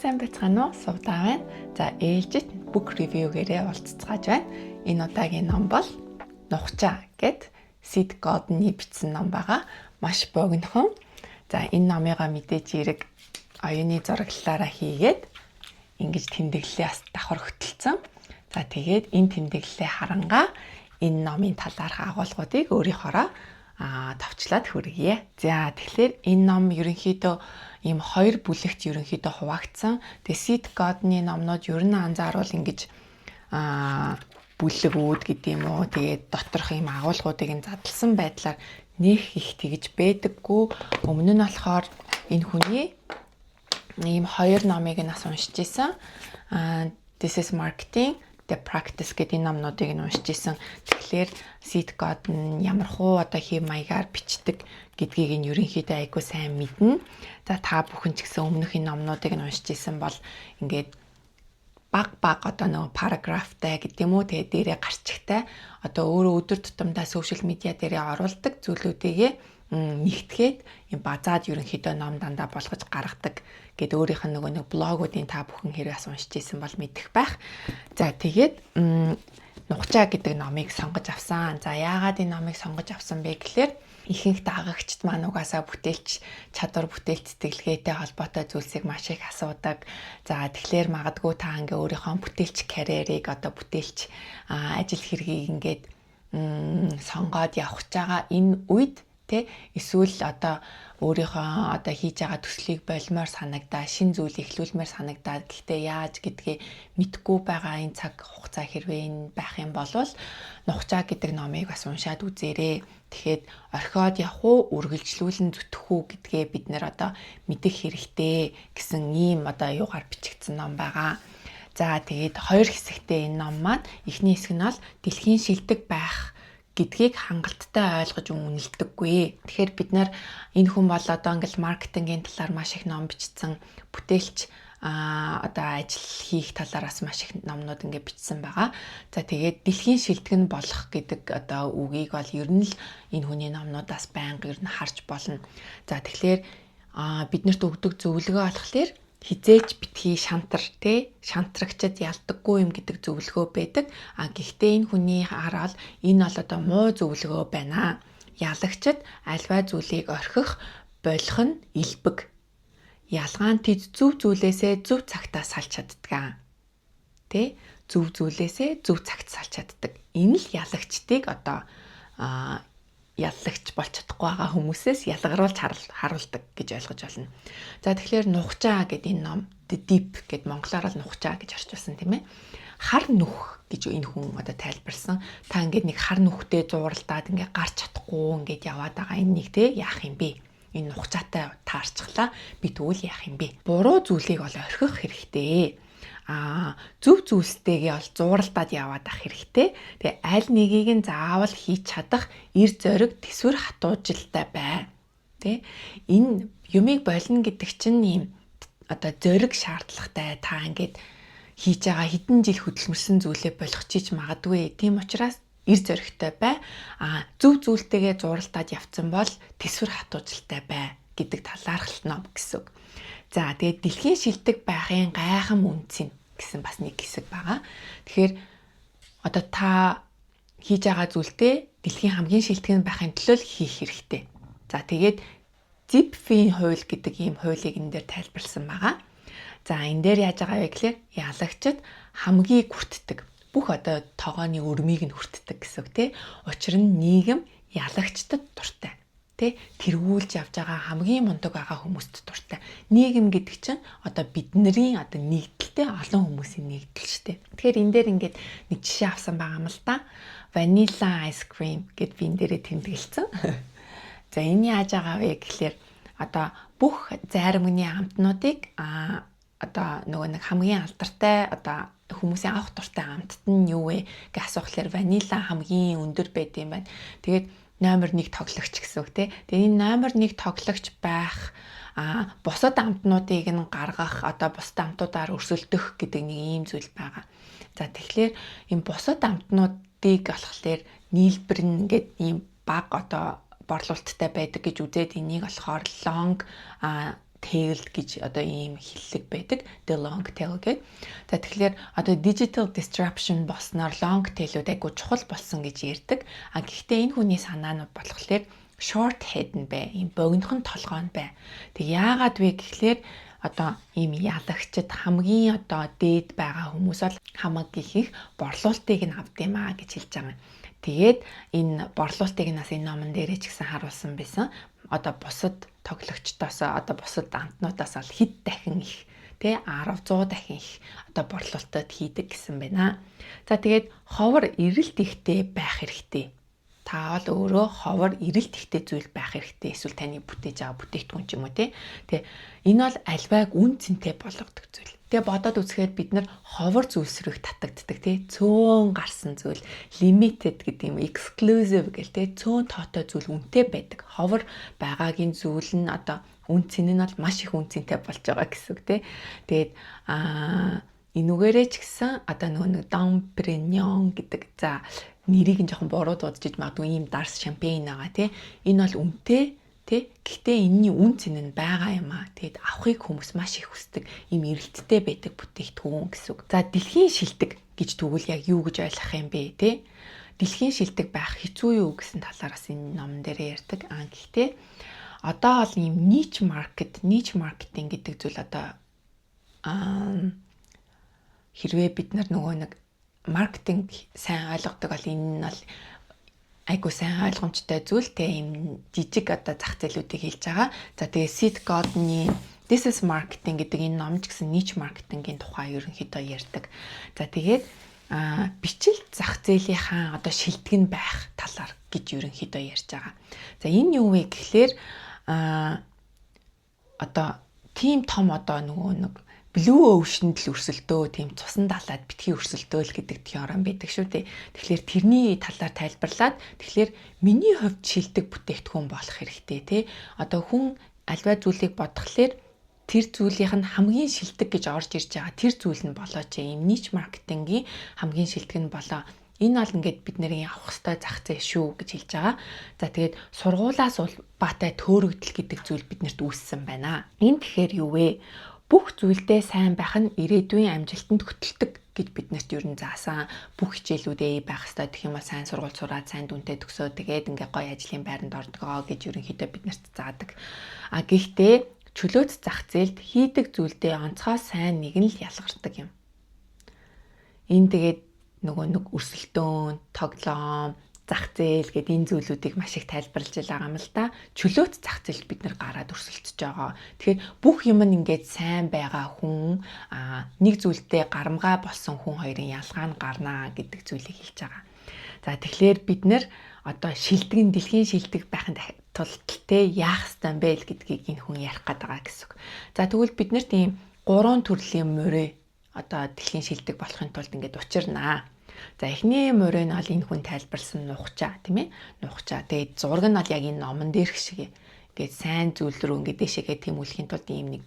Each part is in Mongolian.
сайн байцгаана уу? Сувдаа байна. За ээлжит book review-гээрээ уулзцааж байна. Энэ удаагийн ном бол Нухчаа гэд Sid Godin-ий бичсэн ном байгаа. Маш богинохон. За энэ номыгаа мэдээж эрэг оюуны зураглалаараа хийгээд ингэж тэмдэглэлээ бас давхар хөтөлсөн. За тэгээд энэ тэмдэглэлээ харангаа энэ номын талаарх агуулгуудыг өөрийнхоороо товчлаад хүргье. За тэгэхээр энэ ном ерөнхийдөө ийм хоёр бүлэгт ерөнхийдөө хуваагдсан. Тэгээ Sid Godin-ий номнууд ер нь анзаарвал ингэж бүлэгүүд гэдэг юм уу. Тэгээд доторх ийм агуулгуудыг нь задлсан байдлаар нэх их тэгж байдаггүй. Өмнө нь болохоор энэ хүний ийм хоёр номыг нь бас уншиж исэн. This is Marketing, The Practice гэдэг номнуудыг нь уншиж исэн. Тэгэхээр Sid Godin ямар хуу одоо хэв маягаар бичдэг гэдгийг нь ерөнхийдөө айгүй сайн мэднэ. За та бүхэн ч гэсэн өмнөх энэ номнуудыг нь уншиж исэн бол ингээд баг одоо нэг параграфтай гэдэг юм уу тэгээ дээрээ гарчигтай одоо өөрөө өдөр тутамдаа сошиал медиа дээрээ оруулдаг зүйлүүдийгээ нэгтгээд юм базаад ерөнхийдөө ном дандаа болгож гаргадаг гэд өөрийнх нь нөгөө нэг блогуудын та бүхэн хэрэгс уншиж исэн бол мэдэх байх. За тэгээд Нухчаа гэдэг номыг сонгож авсан. За яагаад энэ номыг сонгож авсан бэ гэхээр ихэнх дагагчд маань угаасаа бүтээлч чадвар бүтээлч сэтгэлгээтэй холбоотой зүйлсийг маш их асуудаг. За тэгэхээр магадгүй та ингээ өөрийнхөө бүтээлч карьерийг одоо бүтээлч ажил хэргийг ингээд сонгоод явах гэж байгаа энэ үед тэ эсвэл одоо өөрийнхөө одоо хийж байгаа төслийг болмоор санагдаа, шин зүйл эхлүүлмээр санагдаад гэхдээ яаж гэдгийг мэдгүй байгаа энэ цаг хугацаа хэрвээ энэ байх юм бол Нухчаа гэдэг номыг бас уншаад үзээрэй. Тэгэхэд орхиод явах уу, үргэлжлүүлэн зүтгэх үү гэдгээ бид нэр одоо мэдэх хэрэгтэй гэсэн ийм одоо юугаар бичигдсэн ном байгаа. За тэгээд хоёр хэсэгтэй энэ ном маань эхний хэсэг нь бол дэлхийн шилдэг байх гэдгийг хангалттай ойлгож үнэлдэггүй. Тэгэхээр бид нар энэ хүн бол одоо ингээл маркетингийн талаар маш их ном бичсэн, бүтээлч одоо ажил хийх талаараас маш их номнууд ингээд бичсэн байгаа. За тэгээд дэлхийн шилдэг нь болох гэдэг одоо үгийг бол ер нь л энэ хүний номнуудаас байнга ер нь харж болно. За тэгэхээр биднэрт өгдөг зөвлөгөө болохоор хизээч битгий шантар те шантрагчд ялдаггүй юм гэдэг зөвлөгөө байдаг. Гэхдээ энэ хүний хараад энэ бол одоо муу зөвлөгөө байна. Ялагчд альва зүйлийг орхих болох нь илбэг. Ялгаан тэд зөв зүйлээсээ зөв цагтаа салж чаддаг. Тэ зөв зүйлээсээ зөв цагт салж чаддаг. Энэ л ялагчдыг одоо яллагч болж чадахгүй байгаа хүмүүсээс ялгаруулж харуулдаг гэж ойлгож байна. За тэгэхээр Нухчаа гэдэг энэ ном The Deep гэд монголоор л Нухчаа гэж орчуулсан тийм ээ. Хар нүх гэж энэ хүн одоо тайлбарсан. Та ингээд нэг хар нүхтэй зууралдаад ингээд гарч чадахгүй ингээд яваад байгаа энэ нэг те яах юм бэ? Энэ Нухчаатай таарчглаа би тэгвэл яах юм бэ? Буруу зүйлийг бол орхих хэрэгтэй. Зөв зүйлстэйгээ бол зууралдаад яваад ах хэрэгтэй. Тэгээ аль нэгийг нь заавал хийж чадах эр зориг төсвөр хатуужилтай бай. Тэ энэ юмыг болно гэдэг чинь ийм одоо зориг шаардлагатай. Та ингээд хийж байгаа хэдэн жил хөдөлмөрсөн зүйлээ болгочих магадгүй. Тийм учраас эр зоригтой бай. Зөв зүйлтэйгээ зууралдаад явцсан бол төсвөр хатуужилтай бай гэдэг талаарх ном гэсэн үг. За тэгээд дэлхийн шилдэг байхын гайхам үнцэн гэсэн бас нэг хэсэг байгаа. Тэгэхээр одоо та хийж байгаа зүйлдээ дэлхийн хамгийн шилдэг байхын төлөө хийх хэрэгтэй. За тэгээд Zipf-ийн хууль гэдэг ийм хуулийг энэ дээр тайлбарласан байгаа. За энэ дээр яаж байгаа вэ гэхээр ялагчд хамгийн хүртдэг. Бүх одоо тогооны өрмийг нь хүртдэг гэсэн үг тий. Учир нь нийгэм ялагчдад дуртай. Тэргүүлж явж байгаа хамгийн мундаг байгаа хүмүүст дуртай. Нийгэм гэдэг чинь одоо бидний одоо нэгдэлтэй олон хүмүүсийн нэгдэл шүү дээ. Тэгэхээр энэ дээр ингээд нэг жишээ авсан байгаа юм л да. Vanilla ice cream гэд би энэ дээрээ тэмдэглэсэн. За энэ яаж байгаа вэ гэхлээр одоо бүх зарим хүний амтнуудыг одоо нөгөө нэг хамгийн алдартай одоо хүмүүсийн авах дуртай амтд нь юу вэ гэж асуухлаар ванила хамгийн өндөр байд юм байна. Тэгээд номер 1 тоглогч гэсэн үг тий. Тэгээ энэ номер 1 тоглогч байх бусад амтнуудыг нь гаргах одоо бусад амтуудаар өрсөлдөх гэдэг нэг ийм зүйл байгаа. За тэгэхээр энэ бусад амтнуудыг болохоор нийлбэр нь ингээд ийм баг одоо борлуулалттай байдаг гэж үзээд энийг болохоор long tailed гэж одоо ийм хиллэг байдаг. The long tail гэдэг. За тэгэхээр одоо digital disruption болсноор long tail-үүд айгу чухал болсон гэж ярьдаг. Гэхдээ энэ хүний санаанууд болохоор short head нь бай. Ийм богинохон толгой нь бай. Тэг яагаад вэ гэхлээр одоо ийм ялагчд хамгийн одоо дээд байгаа хүмүүс бол хамаг их борлуулалтыг нь авдимаа гэж хэлж байгаа юм. Тэгээд энэ борлуулалтыг нас энэ номон дээрээ ч гэсэн харуулсан байсан. Одоо бусад тоглогчдоос одоо бусад амтнуудаас бол хэд дахин их тэ 10 100 дахин их одоо борлуулалтад хийдэг гэсэн байна. За тэгээд ховор эрэлт ихтэй байх хэрэгтэй. Та бол өөрөө ховор эрэлт ихтэй зүйл байх хэрэгтэй. Эсвэл таны бүтээж байгаа бүтээгдэхүүн ч юм уу те. Тэгээ энэ бол альвайг үн цэнтэй болгодог зүйл. Тэгээ бодоод үзэхээр бид нар ховор зүйлсрэг татагддаг те. Цөөн гарсан зүйл, limited гэдэг юм, exclusive гэл те. Цөөн тоотой зүйл үнэтэй байдаг. Ховор байгаагийн зүйл нь одоо үн цэн нь бол маш их үн цэнтэй болж байгаа гэсэн үг те. Тэгээд энүүгээрээ ч гэсэн одоо нэг Dom Perignon гэдэг за нэрийг нь жоохон буруу дуудаж иж магадгүй ийм дарс шампейн байгаа тий. Энэ бол үнэтэй тий. Гэхдээ энэний үн цэн нь байгаа юм аа. Тэгэд авахыг хүмүүс маш их хүсдэг. Ийм эрэлттэй байдаг бүтээгдэхүүн гэсэн үг. За дэлхийн шилдэг гэж тэгвэл яг юу гэж ойлгох юм бэ тий? Дэлхийн шилдэг байх хэцүү юу гэсэн талаар бас энэ номон дээр ярьдаг. Гэхдээ одоо бол ийм niche marketing гэдэг зүйл одоо хэрвээ бид нар нөгөө нэг маркетинг сайн ойлгодог бол энэ нь бол айгуу сайн ойлгомжтой зүйл те ийм жижиг одоо зах зээлүүдийг хэлж байгаа. За тэгээ Seth Godin-ы This is Marketing гэдэг энэ ном ч гэсэн niche marketing-ийн тухай ерөнхийдөө ярьдаг. За тэгээд бичил зах зээлийнхаа одоо шилдэг нь байх талаар гэж ерөнхийдөө ярьж байгаа. За энэ юу вэ гэхлээр одоо team том одоо нөгөө нэг Blue Ocean-д л өрсөлдөө тийм цусан далаад битгий өрсөлдөөл гэдэг теорем байдаг шүү дээ. Тэгэхээр тэрний талаар тайлбарлаад тэгэхээр миний хувьд шилдэг бүтээгдэхүүн болох хэрэгтэй тий. Одоо хүн альва зүйлийг бодглохлоор тэр зүйлийнх нь хамгийн шилдэг гэж орж ирж байгаа тэр зүйл нь болооч юм niche маркетингийн хамгийн шилдэг нь болоо. Энэ бол ингээд бид нарын авах ёстой зах зээл шүү гэж хэлж байгаа. За тэгээд сургуулаас улбаатай төөрөгдөл гэдэг зүйл биднэрт үүссэн байна. Энэ тэгэхээр юу вэ? Бүх зүйлдээ сайн байх нь ирээдүйн амжилтанд хөтэлдэг гэж биднэрт ер нь заасан. Бүх хичээлүүдээ байх ёстой гэх юм бол сайн сургууль сураад сайн дүнтэй төгсөө тэгээд ингээ гоё ажлын байранд ордгоо гэж ерөнхийдөө биднэрт заадаг. Гэхдээ чөлөөт зах зээлд хийдэг зүйлдээ онцгой сайн нэг нь л ялгардаг юм. Энэ тэгээд нөгөө нэг өрсөлдөөн, тоглоом, зах зээл гэдэг энэ зүйлүүдийг маш их тайлбарлаж байгаа юм л да. Чөлөөт зах зээлд бид нар гараад өрсөлдөж байгаа. Тэгэхээр бүх юм нь ингээд сайн байгаа хүн нэг зүйлдээ гарамгай болсон хүн хоёрын ялгаа нь гарнаа гэдэг зүйлийг хэлж байгаа. За тэгэхээр бид нар одоо шилдэг дэлхийн шилдэг байхын тулд те яах ёстой юм бэ гэдгийг энэ хүн ярих гээд байгаа гэсэн үг. За тэгвэл бид нар тийм 3 төрлийн мөрөө одоо дэлхийн шилдэг болохын тулд ингээд учирнаа. За эхний мөрөө нь бол энэ хүн тайлбарсан нухчаа тийм ээ. Нухчаа. Тэгээд зураг нь бол яг энэ номон дээрх шиг ингээд сайн зүйл рүү ингээд дэшегээ тэмүүлэхийн тулд ийм нэг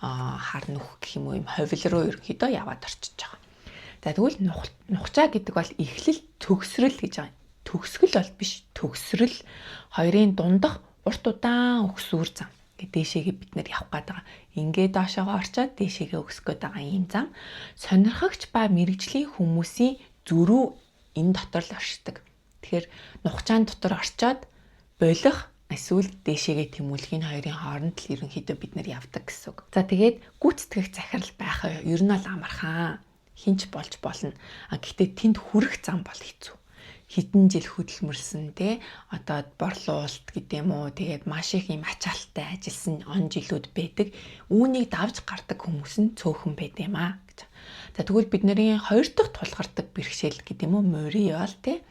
хар нүх гэх юм уу юм ховл руу ерөнхийдөө яваад орчиж байгаа. За тэгвэл нухчаа гэдэг бол эхлэл төгсрөл гэж байгаа. Төгсгөл бол биш. Төгсрөл хоёрын дундах урт удаан өгсүр зам. Дээшээгээ бид нэр явах гээд байгаа. Ингээд доошоогоо орчоод дээшээгээ өгсөх гээд байгаа ийм зам. Сонирхогч ба мэрэгжлийн хүмүүсийн зүрүү энэ дотор л оршдог. Тэгэхээр нухчаан дотор орчоод болох эсвэл дээшээгээ тэмүүлэхийн хоёрын хооронд л ерөнхийдөө бид нэр явдаг гэсэн үг. За тэгээд гүйцэтгэх захирал байх ер нь бол амархан. Хинч болж болно. Гэхдээ тэнд хүрэх зам бол хэцүү. Хэдэн жил хөдөлмөрсөн те одоо борлуулалт гэдэг юм уу тэгээд маш их юм ачаалттай ажилласан он жилүүд байдаг. Үүнийг давж гардаг хүмүүс нь цөөхөн байд юм аа гэж. За тэгвэл бид нарын хоёр дахь тулгардаг бэрхшээл гэдэг юм уу мориол те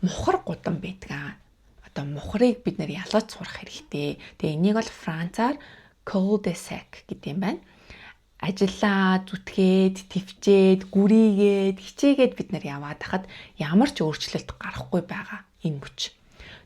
мухар гудан байдаг аа. Одоо мухарыг бид нэр ялгаж сурах хэрэгтэй. Тэгээ энийг бол Францаар cul-de-sac гэдэг юм байна. Ажиллаа, зүтгээд, твчээд, гүрийгээд, хичээгээд бид нар яваад хахад ямар ч өөрчлөлт гарахгүй байгаа энэ мөч.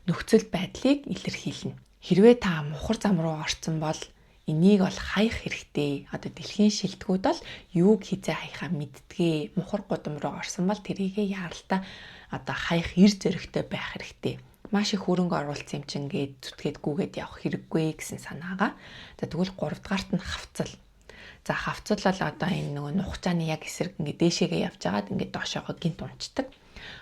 Нөхцөл байдлыг илэрхийлнэ. Хэрвээ та мухар зам руу орсон бол энийг бол хаях хэрэгтэй. Одоо дэлхийн шилдэгүүд бол юуг хизээ хаяхаа мэддгээ. Мухар гудам руу орсон бол тэрийгэ яаралтай одоо хаях эр зөрөгтэй байх хэрэгтэй. маш их хөрөнгө оруулсан юм чинь ингээд зүтгээд гүгээд явах хэрэггүй гэсэн санаагаа. За тэгвэл 3 дугаарт нь хавцал. За хавцал бол одоо энэ нөгөө нухчааны яг эсрэг ингээд дээшээгээ явж байгаад ингээд доошоогоо гинт унцдаг.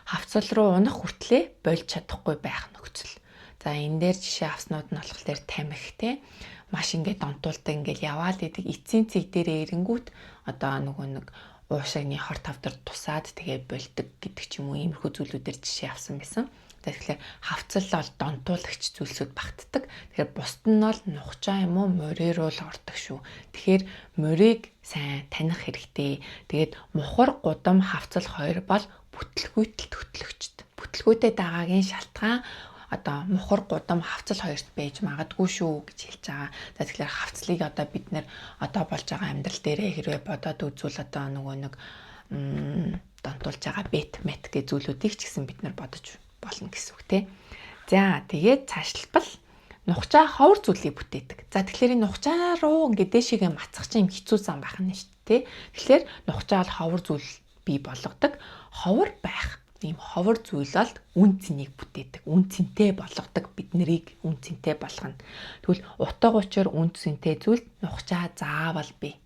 Хавцал руу унах хүртлээр болж чадахгүй байх нөхцөл. За энэ дээр жишээ авснууд нь болохоор тамхи те маш ингээд донтуулдаг ингээд яваад идэг эцсийн цэг дээрээ ирэнгүүт одоо нөгөө нэг уушигны хор тавдар тусаад тэгээ болдог гэдэг ч юм уу иймэрхүү зүйлүүдээр жишээ авсан байсан. Тэгэхээр хавцал бол донтуулагч зүйлсүүд багтдаг. Тэгэхээр бусд нь бол нухчаа юм уу морьроо л ордог шүү. Тэгэхээр морийг сайн таних хэрэгтэй. Тэгээд мухар гудам хавцал хоёр бол бүтлгүйтэл төтлөгчд. Бүтлгүйтэй дагаагийн шалтгаан одоо мухар гудам хавцал хоёрт байж магадгүй шүү гэж хэлж байгаа. За тэгэхээр хавцлыг одоо бид нэр одоо болж байгаа амьдрал дээрээ хэрвээ бодоод үзвэл одоо нөгөө нэг донтуулж байгаа бет мет гэх зүйлүүдийг ч гэсэн бид нар бодож болно гэсэн үг тий. За тэгээд цаашлбал нухчаа ховор зүйлийг бүтээдэг. За тэгэхээр энэ нухчаа руу ингээд дээшээгээ мацах чинь хэцүү сан байх нь шүү дээ. Тэгэхээр нухчаа бол ховор зүйл бий болгодог. Ховор байх. Ийм ховор зүйл бол үн цэнийг бүтээдэг. Үн цэнтэй болгодог бид нарыг үн цэнтэй болгоно. Тэгвэл утга учир үн цэнтэй зүйл нухчаа заавал бий.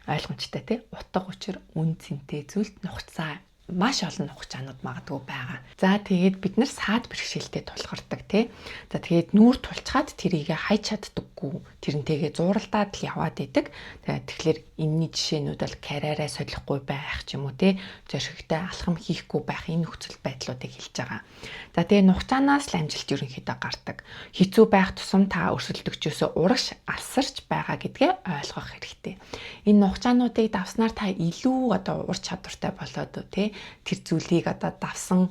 Ойлгомжтой тий. Утга учир үн цэнтэй зүйлд нухцаа маш олон нухчаанууд магадгүй байгаа. За тэгээд бид нар саад бэрхшээлтэй тулгардаг тий. За тэгээд нүүр тулчгаад тэрийг хайж чаддаггүй. Тэрнтэйгээ зууралдаад л яваад идэг. Тэгэхээр энэний жишээнүүд бол карьераа солихгүй байх ч юм уу тий. Зоригтой алхам хийхгүй байх энэ нөхцөл байдлуудыг хэлж байгаа. За тэгээд нухчаанаас л амжилт ерөнхийдөө гардаг. Хэцүү байх тусам та өрсөлдөгчөөсөө урагш алсарч байгаа гэдгээ ойлгох хэрэгтэй. Энэ нухчаануудыг давснаар та илүү одоо ур чадвартай болоод тий. Тэр зүйлийг одоо давсан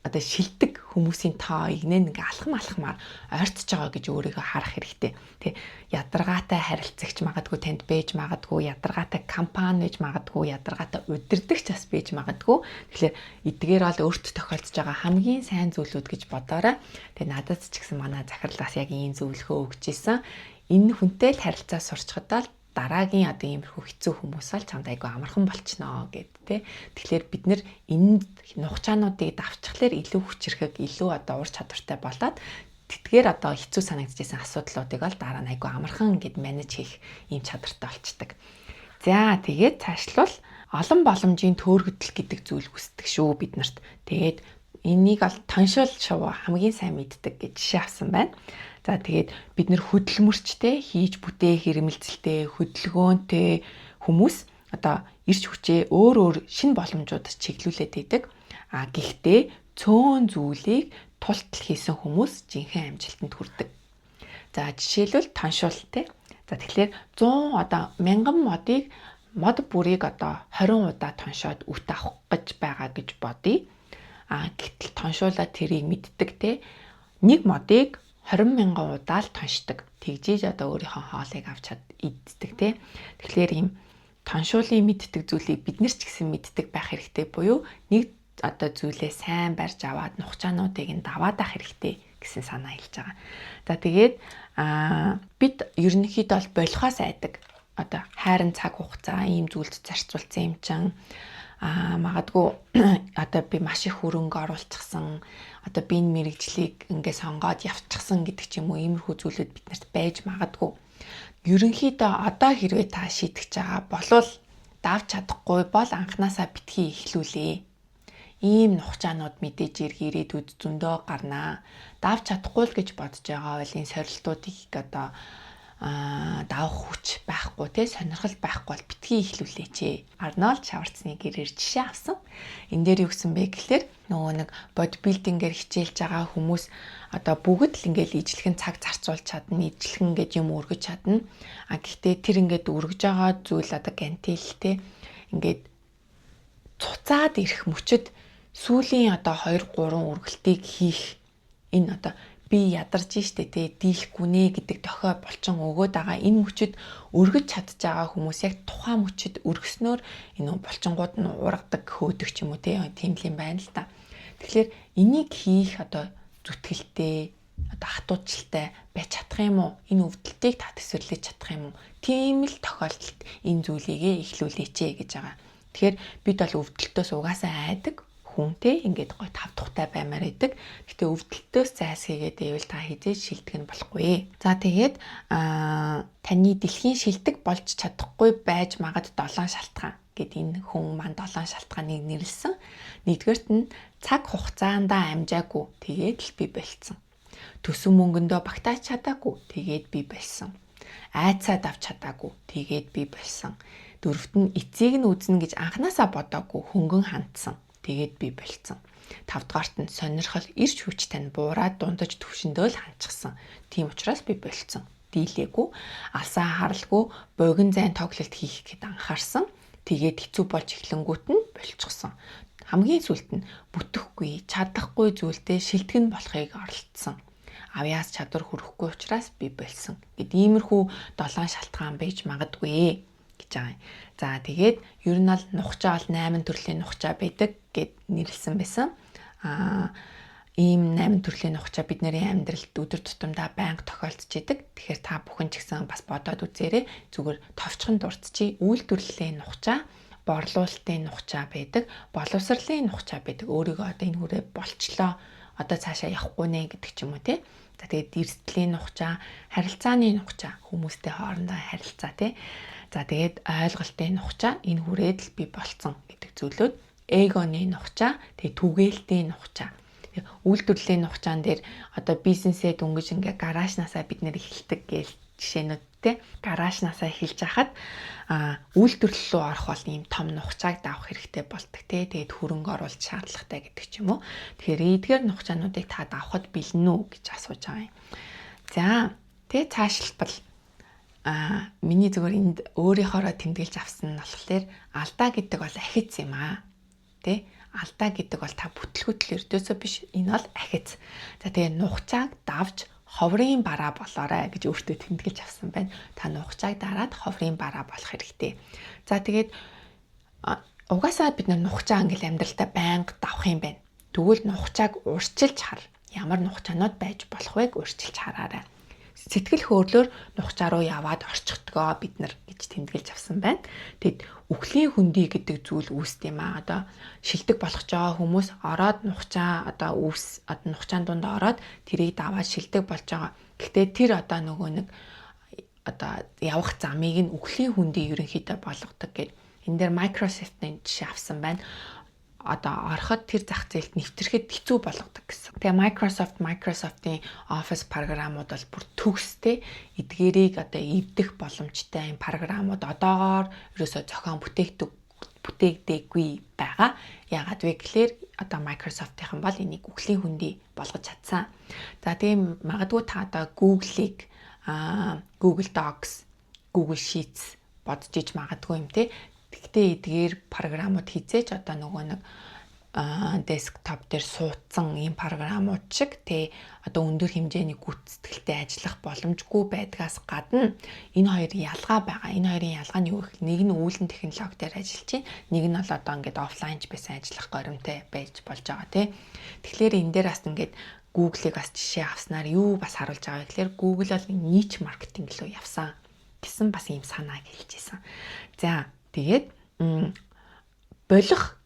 одоо шилдэг хүмүүсийн тоо игнэн ингээ алхамаар ойртож байгаа гэж өөрийгөө харах хэрэгтэй. Тэ ядаргаатай харилцагч магадгүй танд байж магадгүй, ядаргаатай компани байж магадгүй, ядаргаатай удирдагч бас байж магадгүй. Тэгэхээр эдгээр бол өөрт тохиолдож байгаа хамгийн сайн зүйлүүд гэж бодоорой. Тэгээ надад ч гэсэн манай захирлаас яг ийм зөвлөгөө өгч ийсэн. Энэ хүнтэй л харилцаа сурчхад бол дараагийн одоо иймэрхүү хэцүү хүмүүс бол чамд айгүй амархан болчихноо гэд тэ. Тэгэхээр бид нэр энэ нухчаануудыг давчхлаар илүү хүчрэхэг, илүү одоо ур чадвартай болоод тэдгээр одоо хэцүү санагдчихсан асуудлуудыг бол дараа нь айгүй амархан гэд менеж хийх ийм чадвартай болчдаг. За тэгээд цаашлбал олон боломжийн төөргөдөл гэдэг зүйл үүсдэг шүү бид нарт. Тэгээд энийг бол тоншол шоу хамгийн сайн мэддэг гэж жишээ авсан байна. За тэгээд бид нэр хөдөлмөрчтэй хийж бүтээх хэрэгэлцэлтэй хөдөлгөөнтэй хүмүүс одоо ирж хүчээ өөр шинэ боломжуудад чиглүүлээд идэг. Гэхдээ цөөн зүйлийг тултал хийсэн хүмүүс жинхэнэ амжилтанд хүрдэг. За жишээлбэл тоншуултай. За тэгэхээр 100 одоо 1000 модыг мод бүрийг одоо 20 удаа тоншоод үт авах гэж байгаа гэж бодъё. Гэтэл тоншуулаад тэрийг мэддэг те. Нэг модыг 20,000 удаа л тоншдог. Тэгжиж одоо өөрийнхөө хоолыг авч иддэг те. Тэгэхээр ийм тоншуулын мэддэг зүйлийг бид нар ч гэсэн мэддэг байх хэрэгтэй буюу нэг одоо зүйлээ сайн барьж аваад нухчаануудыг нь даваад авах хэрэгтэй гэсэн санаа хэлж байгаа. За тэгээд бид ерөнхийдөө бол болохоос айдаг. Одоо хайрын цаг хугацаа ийм зүйлд зарцуулсан юм чинь магадгүй одоо би маш их хөрөнгө оруулчихсан одоо би энэ мэрэгжлийг ингээ сонгоод явчихсан гэдэг ч юм уу иймэрхүү зүйлүүд биднэрт байж магадгүй. Ерөнхийдөө одоо хэрвээ та шийдэж байгаа болвол давж чадахгүй бол анханасаа битгий эхлүүлээ. Ийм нухчаанууд мэдээж ирээдүйд зөндөө гарнаа. Давж чадахгүй л гэж бодож байгаа бол энэ сорилтуудыг одоо давах хүч байхгүй те сонирхол байхгүй бол битгий ихлүүлээч. Арнольд Шварценегг гэрээр жишээ авсан. Энэ дээр юу гэсэн бэ гэхээр нөгөө нэг бодибилдингээр хичээлж байгаа хүмүүс одоо бүгд л ингээл ижлэхэн цаг зарцуулж чадна, ижлэхэн ингээд юм өргөж чадна. Гэхдээ тэр ингээд өргөж байгаа зүйл одоо гантелтэй ингээд цуцаад ирэх мөчөд сүүлийн одоо 2 3 үргэлтийг хийх энэ одоо би ядарч штэ те дийлэхгүй нэ гэдэг дохио болчин өгөөд байгаа энэ мөчөд өргөж чадж байгаа хүмүүс яг тухайн мөчөд өргөснөөр энэ болчингууд нь ургадаг хөөдөг ч юм уу те тийм л юм байна л та. Тэгэхээр энийг хийх одоо зүтгэлтэй одоо хатуучилтай байж чадах юм уу? Энэ өвдөлтийг та төсвөрлөж чадах юм уу? Тийм л тохиолдолд энэ зүйлийгээ эхлүүлээч гэж байгаа. Тэгэхээр бид бол өвдөлтөөс угаасаа айдаг хүн те ингээд гой тав тухтай баймаар идэг. Гэтэ өвдөлтөөс зайс хийгээд байвал та хизээж шилдэг нь болохгүй. За тэгээд таны дэлхийн шилдэг болж чадахгүй байж магад 7 шалтгаан гэд энэ хүн маань 7 шалтгааныг нэрлсэн. Нэгдүгээрт нь цаг хугацаандаа амжаагүй тэгээд л би болцсон. Төсөв мөнгөндөө багтааж чадаагүй тэгээд би болсон. Айцаад авч чадаагүй тэгээд би болсон. Дөрөвт нь эцийг нь үзнэ гэж анханасаа бодоогүй хөнгөн хандсан. Тэгээд би болцсон. Тавдугаарт нь сонирхол ирч хүч тань буураад дундаж төвшөндөө л ханчихсан. Тийм учраас би болцсон. Дийлээгүй, алсаа харалгүй, богино зайн тоглолт хийх гэд анхаарсан. Тэгээд хэцүү болж эхлэнгүүт нь болчихсон. Хамгийн сүүлд нь бүтэхгүй, чадахгүй зүйлдээ шилтгэн болохыг оролдсон. Авьяас чадвар хүрэхгүй учраас би болсон. Гэт иймэрхүү 7 шалтгаан байж магадгүй гэж байгаа юм. За тэгээд ер нь бол нухчаа бол 8 төрлийн нухчаа байдаг гэд нэрлсэн байсан. Ийм 8 төрлийн нухчаа бидний амьдралд өдөр тутамдаа байнга тохиолдож идэг. Тэгэхээр та бүхэн ч гэсэн бас бодоод үзээрэй. Зүгээр товчхон дурдчихъя. Үйлдвэрлэлийн нухчаа, борлуулалтын нухчаа байдаг, боловсролын нухчаа байдаг. Өөрийгөө одоо энэ хүрээ болчлоо. Одоо цаашаа явахгүй нэ гэдэг ч юм уу те. За тэгээд эрсдлийн нухчаа, харилцааны нухчаа, хүмүүстэй хоорондоо харилцаа те. За тэгээд ойлголтын нухчаа, энэ хүрээд л би болцсон гэдэг зүйлүүд, эгоны нухчаа, тэгээд түгээлтийн нухчаа. Үйлдвэрлэлийн нухчаан дээр одоо бизнесээ дөнгөж ингээ гаражнаасаа бид нэр эхэлдэг гэж жишээнүүд те. Гаражнаасаа эхэлж хахад үйлдвэрлэл рүү орох бол ийм том нухчааг давах хэрэгтэй болдог те. Тэгээд хөрөнгө оруулалт шаардлагатай гэдэг ч юм уу. Тэгэхээр эдгээр нухчаануудыг та давахад бэлэн үү гэж асууж байгаа юм. За тэгээ цаашлбал миний зүгээр энд өөрийнхоороо тэмдэглэж авсан нь болохоор алдаа гэдэг бол ахиц юм те. Алдаа гэдэг бол та бүтлгүүтэл өрдөөсөө биш, энэ бол ахиц. За тэгээ нухчааг давж ховрын бараа болоорой гэж өөртөө тэмдэглэж авсан байна. Та нухчааг дараад ховрын бараа болох хэрэгтэй. За тэгээд угаасаа бид нухчаа ингээл амьдралдаа байнга давах юм байна. Тэгвэл нухчааг урьдчилж хар. Ямар нухчаанууд байж болох вэг урьдчилж хараарай. Сэтгэл хөдлөлөөр нухчаа руу яваад орчихдгоо бид нар гэж тэмдэглэж авсан байна. Тэгэд үхлийн хөндөй гэдэг зүйл үүсдэг юм аа. Одоо шилдэг болох ч байгаа хүмүүс ороод нухчаа одоо нухчаан дунд ороод тэрийг даваад шилдэг болж байгаа. Гэхдээ тэр одоо нөгөө нэг одоо явах замыг нь үхлийн хөндөй ерөнхийдөө болгодог гэд энэ дээр Microsoft-ийн жишээ авсан байна. Одоо ороход тэр зах зээлд нэвтрэхэд хэцүү болгодог гэсэн. Тэгээ Microsoft-ийн Office програмууд бол бүр төгстэй эдгээрийг одоо эвдэх боломжтой юм програмууд одоогоор ерөөсөө зохион бүтээгдээгүй байгаа. Яагаад вэ гэхээр одоо Microsoft-ийнхан бол энийг үхлийн хөндөй болгож чадсан. За тэгээ магадгүй та одоо Google-ийг Google Docs, Google Sheets бодож иж магадгүй юм те. Гэхдээ эдгээр програмууд хизээч одоо нөгөө нэг десктоп дээр суудсан ийм програмууд шиг те одоо өндөр хэмжээний гүйцэтгэлтэй ажиллах боломжгүй байдгаас гадна энэ хоёрын ялгаа байгаа. Энэ хоёрын ялгаа нь юу гэх нэг нь үүлэн технологи дээр ажиллаж чинь, нэг нь бол одоо ингээд офлайнч байсан ажиллах горимтой байж болж байгаа те. Тэгэхээр энэ дээр бас ингээд Google-ыг бас жишээ авснаар юу бас харуулж байгаа вэ гэхээр Google бол нич маркетинг руу явсан гэсэн бас ийм санааг хэлж ийсэн. За тэгээд болох.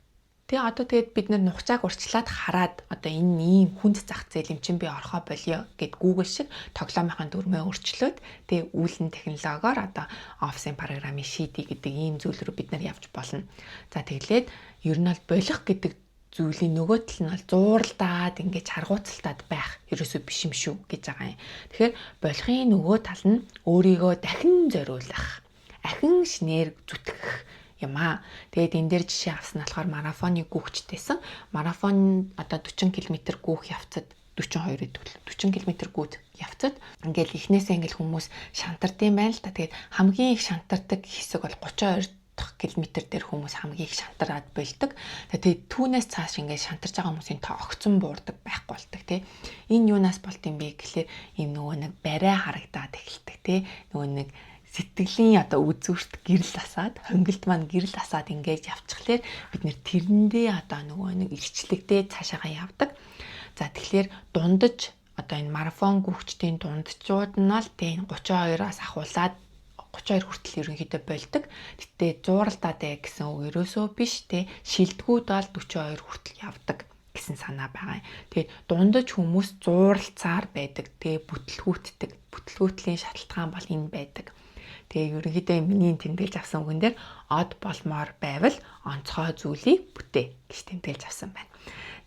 Тэгээ одоо тэгээд бид нар нухчааг урьдчилаад хараад одоо энэ ийм хүнд зах зээл юм чин би орхоо болио гэд Google шиг тоглоомынхаа дүрмээ өөрчлөөд тэгээ үүлэн технологиор одоо Office-ийн програмын шийдий гэдэг ийм зүйл рүү бид нар явж болно. За тэглээд ер нь бол болох гэдэг зүйлийн нөгөө тал нь бол зууралдаад ингэж харгууцалтаад байх ерөөсөө биш юм шүү гэж байгаа юм. Тэгэхээр болохын нөгөө тал нь өөрийгөө дахин зориулах, ахин шинээр зүтгэх юм аа. Тэгээд энэ дээр жишээ авсан нь болохоор марафоны гүйчтэйсэн. Марафон одоо 40 км гүйх явцад 42-д 40 км гүйд явцад ингээл эхнээсээ ингээл хүмүүс шантардсан байна л та. Тэгээд хамгийн их шантардаг хэсэг бол 32 дахь километр дээр хүмүүс хамгийн их шантараад болдог. Тэгээд түүнээс цааш ингээд шантарч байгаа хүмүүсийн тоо огцон буурдаг байхгүй болдог тий. Энэ юунаас болд юм бэ гэхлээр ийм нөгөө нэг барай харагдаад эхэлдэг тий. Нөгөө нэг сэтгэлийн одоо үзүүрт гэрэл асаад, хонгилд маань гэрэл асаад ингэж явчихлаар бид нэр тэрэндээ одоо нөгөө нэг илчлэгдээ цаашаагаа явдаг. За тэгэхээр дундаж одоо энэ марафон гүйчдийн дундчууд нь л тийм 32-аас ахуулаад 32 хүртэл ерөнхийдөө болдог. Гэтэ зууралдаад гэсэн үг ерөөсөө биш те. Шилдэгүүд бол 42 хүртэл явдаг гэсэн санаа байгаа. Тэгээд дундаж хүмүүс зууралцаар байдаг. Тэгээ бүтлгүүтдэг. Бүтлгүүтлийн шалтгаан бол энэ байдаг. Тэгээ ерөнхийдөө миний тэмдэглэж авсан үгэн дээр од болмоор байвал онцгой зүйлийг бүтээ гэж тэмдэглэж авсан байна.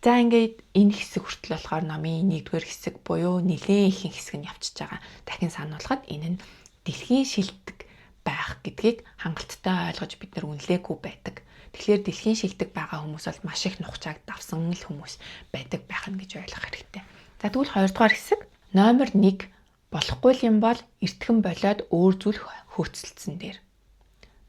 За ингээд энэ хэсэг хүртэл болохоор номын 1-р хэсэг буюу нэлээд ихэнх хэсэг нь явчихж байгаа. Дахин сануулхад энэ нь дэлхийн шилдэг байх гэдгийг хангалттай ойлгож бид нар үнэлээгүй байдаг. Тэгэхээр дэлхийн шилдэг байгаа хүмүүс бол маш их нухчааг давсан л хүмүүс байдаг байх нь гэж ойлгох хэрэгтэй. За тэгвэл 2-р хэсэг номер 1 болохгүй юм бол эртхэн болоод өөр зүйл хөөцөлдсөн дээр.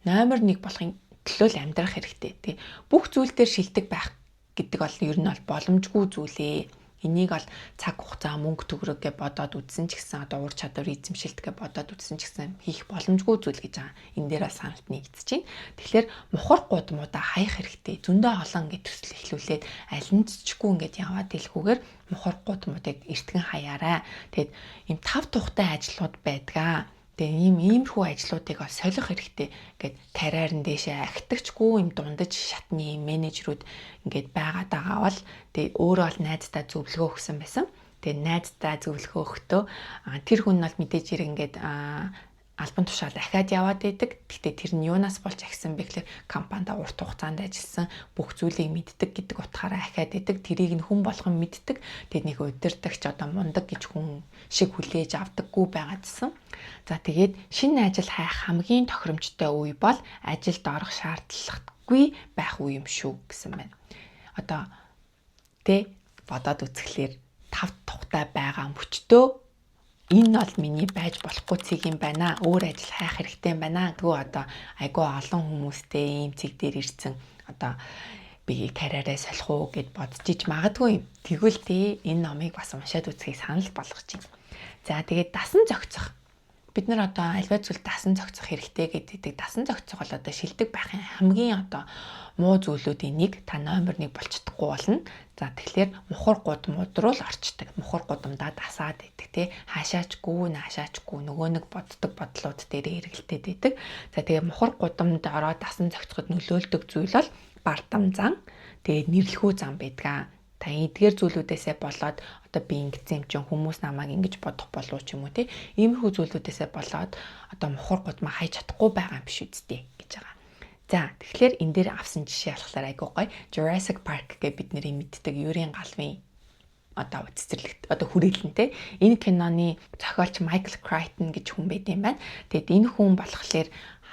Номер 1 болохын төлөө л амьдрах хэрэгтэй. Тэг. Бүх зүйл дээр шилдэг байх гэдэг бол ер нь бол боломжгүй зүйлээ. Энийг бол цаг хугацаа мөнгө төгрөгөө бодоод үзсэн ч гэсэн одоо ур чадвар эзэмшилтгээ бодоод үзсэн ч гэсэн хийх боломжгүй зүйл гэж байгаа. Энэ дээр бол саналт нэгдэж байна. Тэгэхээр мухар гудмуудаа хаях хэрэгтэй. Зөндөө олон ингэ төсөл эхлүүлээд аль нь цэчгүй ингэж яваад илгүүгээр мухар гудмуудыг эртгэн хаяарай. Тэгэд ийм тав тухтай ажлууд байдгаа. Тэгээ иймэрхүү ажлуудыг ол солих хэрэгтэй. Ингээд карьерн дээшээ ахтагчгүй юм дундаж шатны менежерүүд ингээд байгаад байгаа бол тэгээ өөрөө бол найздаа зөвлөгөө өгсөн байсан. Тэгээ найздаа зөвлөгөө өгтөө тэр хүн нь бол мэдээж хэрэг ингээд албан тушаал дахиад яваад байдаг. Гэхдээ тэр нь юунаас болж ахсан бэ гэхээр компанид урт хугацаанд ажилласан бүх зүйлийг мэддэг гэдэг утгаараа ахиад байдаг. Тэрийг нь хүн болгон мэддэг. Тэгээд нэг удирдагч одоо мундаг гэж хүн шиг хүлээж авдаггүй байгаадсан. За тэгээд шинэ ажил хайх хамгийн тохиромжтой үе бол ажилд орох шаардлагагүй байх үе юм шүү гэсэн байна. Одоо бодоод үзэхлээр тав тухтай байгаа мөчтөө энэ бол миний байж болохгүй цэг юм байна. Өөр ажил хайх хэрэгтэй юм байна. Тэгвэл одоо айгүй олон хүмүүстэй ийм цэг дээр ирсэн. Одоо би карьераа солих уу гэд бодож иж магадгүй юм. Тэгвэл энэ номыг бас уншаад үзхийг санал болгож байна. За тэгээд дасан зохицох. Бид нар одоо альва зүйл дасан зохицох хэрэгтэй гэдэг. Дасан зохицох бол одоо шилдэг байхын хамгийн одоо муу зүйлүүдийн нэг та номер 1 болчихдохгүй болно. За тэгэхээр мухар гудмууд руу л орчдөг. Мухар гудамдаа дасаад идэг тий. Хаашаачгүй, наашаачгүй нөгөө нэг боддог бодлууд дээр эргэлдээд идэг. За тэгээ мухар гудамд ороод дасан зохицоход нөлөөлдөг зүйл бол бардам зан, тэгээ нэрлэхүү зан байдгаа. Та эдгээр зүйлүүдээсээ болоод одоо би ингэсэн юм чинь хүмүүс намайг ингэж бодох болов ч юм уу тий. Иймэрхүү зүйлүүдээсээ болоод одоо мухар гудмаа хайж чадахгүй байгаа юм биш үсттэй гэж байгаа. За тэгэхээр энэ дээр авсан жишээ болохоор айгуу гоё. Jurassic Park гэж бид нэр мэддэг Юрийн галвын одоо цэцэрлэгт одоо хүрээлэнтэй. Энэ киноны зохиолч Michael Crichton гэж хүн байт юм байна. Тэгэд энэ хүн болохоор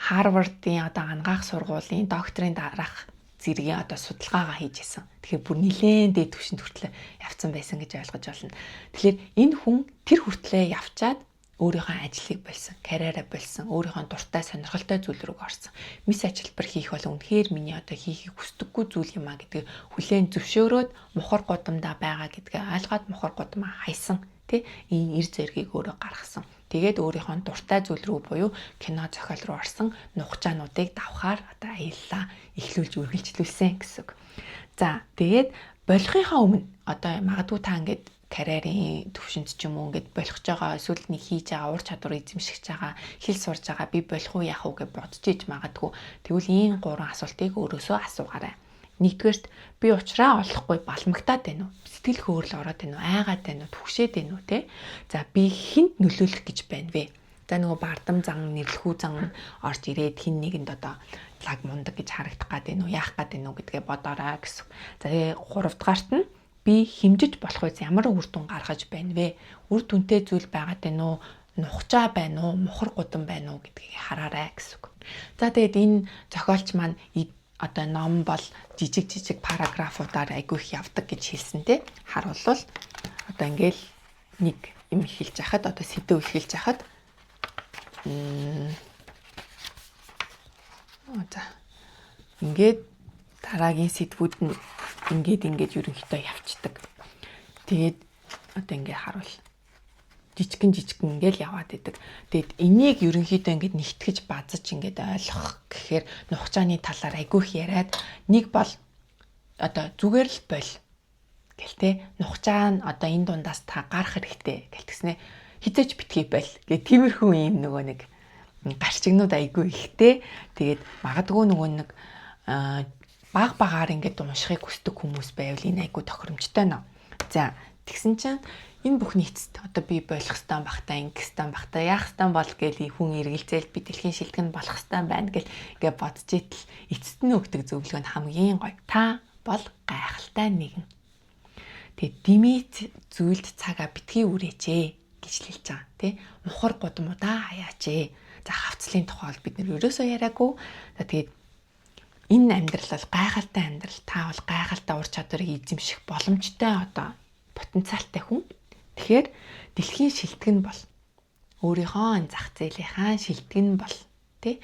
Harvard-ийн одоо ангаах сургуулийн докторийн дараах зэргийн одоо судалгаагаа хийж исэн. Тэгэхээр бүр нэлээд дээд түвшинд хүртлээ явцсан байсан гэж ойлгож байна. Тэгэхээр энэ хүн тэр хүртлээ явчаад өөрийнхөө ажлыг болсон, карьераа болсон, өөрийнхөө дуртай сонирхолтой зүйл рүү орсон. Мис ажилбар хийх бол үнэхээр миний одоо хийхийг хүсдэггүй зүйл юм а гэдгийг хүлээн зөвшөөрөөд мухар гудамдаа байгаа гэдгээ ойлгоод мухар гудамаа хайсан. Тэ энэ эр зэргийг өөрөө гаргасан. Тэгээд өөрийнхөө дуртай зүйл рүү буюу кино зохиол руу орсон нухчаануудыг давхаар одоо аяллаа эхлүүлж үргэлжлүүлсэн гэсэн үг. За тэгээд болохынхаа өмнө одоо магадгүй та ингээд карьерийн төвшөнд ч юм уу ингээд болох ч байгаа эсвэл нэг хийж байгаа ур чадвар эзэмшиж байгаа хэл сурж байгаа би болох уу яах уу гэж бодож иж магадгүй. Тэгвэл ийм 3 асуултыг өөрөөсөө асуугаарай. Нэгдүгээрт би уучраа олохгүй балмагтаад байна уу? Сэтгэл хөөрл ороод байна уу? Айгаад байна уу? Түгшээд байна уу? Тэ? За би хинт нөлөөлөх гэж байна вэ? За нөгөө бардам зан, нэрлэхүү зан орж ирээд хин нэгэнд одоо лаг мундаг гэж харагдах гад байна уу? Яах гад байна уу гэдгээ бодоорой гэсэн. За тэгээ 3-р нь би хэмжиж болох үс ямар үр дүн гаргаж байна вэ? Үр дүнтэй зүйл байгаад байна уу? Нухчаа байна уу? Мухар гудам байна уу гэдгийг хараарай гэсэн. За тэгээд энэ зохиолч маань одоо ном бол жижиг параграфуудаар айгүй их явдаг гэж хэлсэн те. Харуулвал одоо ингээл нэг юм хэлж яхад одоо сэдв хэлж яхад за ингээд дараагийн сэдвүүд нь ингээд ерөнхийдөө явцдаг. Тэгээд одоо ингээд харуул жижигэн ингээл яваад идэг. Тэгэд энийг ерөнхийдөө ингээд нэгтгэж базаж ингээд ойлгох гэхээр нухчааны талаар айгүй их яриад нэг бол одоо зүгээр л бол гэл те нухчаа нь одоо энэ дундаас та гарах хэрэгтэй гэлтгснэ хизээч битгий бол гэх тиймэрхүү юм нөгөө нэг гарчигнууд айгүй ихтэй. Тэгээд магадгүй нөгөө нэг баг багаар ингээд уншихыг хүсдэг хүмүүс байвал энэ айгүй тохиромжтой нөө. За тэгсэн чинь энэ бүхний эцэст одоо би болох стан бахта ингэх стан бахта яах стан бол гээл хүн эргэлзээл би дэлхийн шилтгэн болох стан байна гэл ингээд бодож итэл эцэст нь өгдөг зөвлөгөө нь хамгийн гоё. Та бол гайхалтай нэгэн. Тэгээд димит зүйлд цагаа битгий үрээч гэж хэлж байгаа тий. Мухар гудамудаа хаяач. За хавцлын тухай бол бид нэр ерөөсөө яриаггүй. За тэгээд энэ амьдрал бол гайхалтай амьдрал. Та бол гайхалтай ур чадварыг эзэмших боломжтой одоо потенциалтай хүн. Тэгэхээр дэлхийн шилтгэн бол өөрийнхөө зах зээлийнхаа шилтгэн бол тий.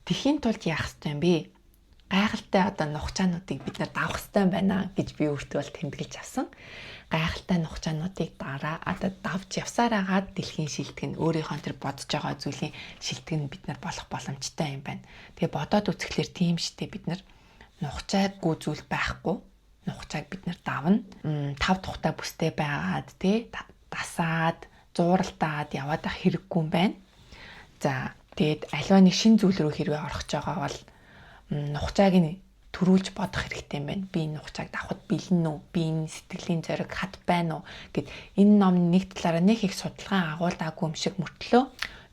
Тэхийн тулд яах ёстой юм бэ? Гайхалтай одоо нухчаануудыг бид нар давах ёстой байна гэж би өөртөө бол тэмдэглэж авсан. Гайхалтай нухчаануудыг одоо давж явсараагаад дэлхийн шилтгэн өөрийнхөө тэр бодож байгаа зүйлийн шилтгэн бид нар болох боломжтой юм байна. Тэгээ бодоод үзэхлээр тийм штэ бид нар нухчаагүй зүйл байхгүй. Нухчааг бид нар давна. Тав тухтай бүстэй байгаад тий дасаад зууралтаад яваад ах хэрэггүй юм байна. За тэгээд аливаа нэг шин зүйл рүү хэрвээ орох гэж байгаа бол нухчааг нь төрүүлж бодох хэрэгтэй юм байна. Би энэ нухчааг давхад бэлэн үү? Би энэ сэтгэлийн зориг хат байна уу? Гэт энэ ном нэг талаараа нэг их судалгаа агуулдаагүй юм шиг мөртлөө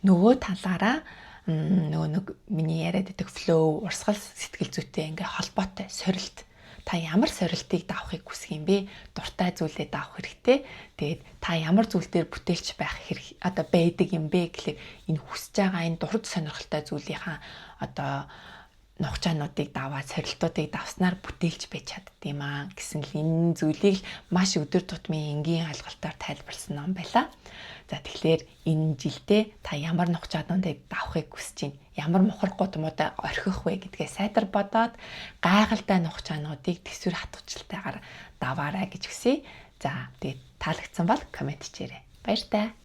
нөгөө талаараа нөгөө нэг миний яриад байдаг flow, урсгал сэтгэл зүйтэй ингээ холбоотой сорилт. Та ямар сорилтыг давахыг хүсэх юм бэ? Дуртай зүйлээ давах хэрэгтэй. Тэгээд та ямар зүйл дээр бүтээлч байх хэрэг одоо байдаг юм бэ гэхлээр энэ хүсэж байгаа энэ дурд сонирхолтой зүйлийнхаа одоо нухчаануудыг даваад сорилтуудыг давснаар бүтээлч байж чаддгийм аа гэсэн л энэ зүйлийг маш өдөр тутмын энгийн ойлголтоор тайлбарласан ном байла. За тэгэхээр энэ жилдээ та ямар нухчаануудыг давахыг хүсэж байна? Ямар мухар гудамудаа орхих вэ гэдгээ сайтар бодоод гайхалтай нухчаануудыг төсвөр хатгуултайгаар даваарай гэж хүсье. За тэгээд таалагдсан бол комент хийрэй. Баяр таа.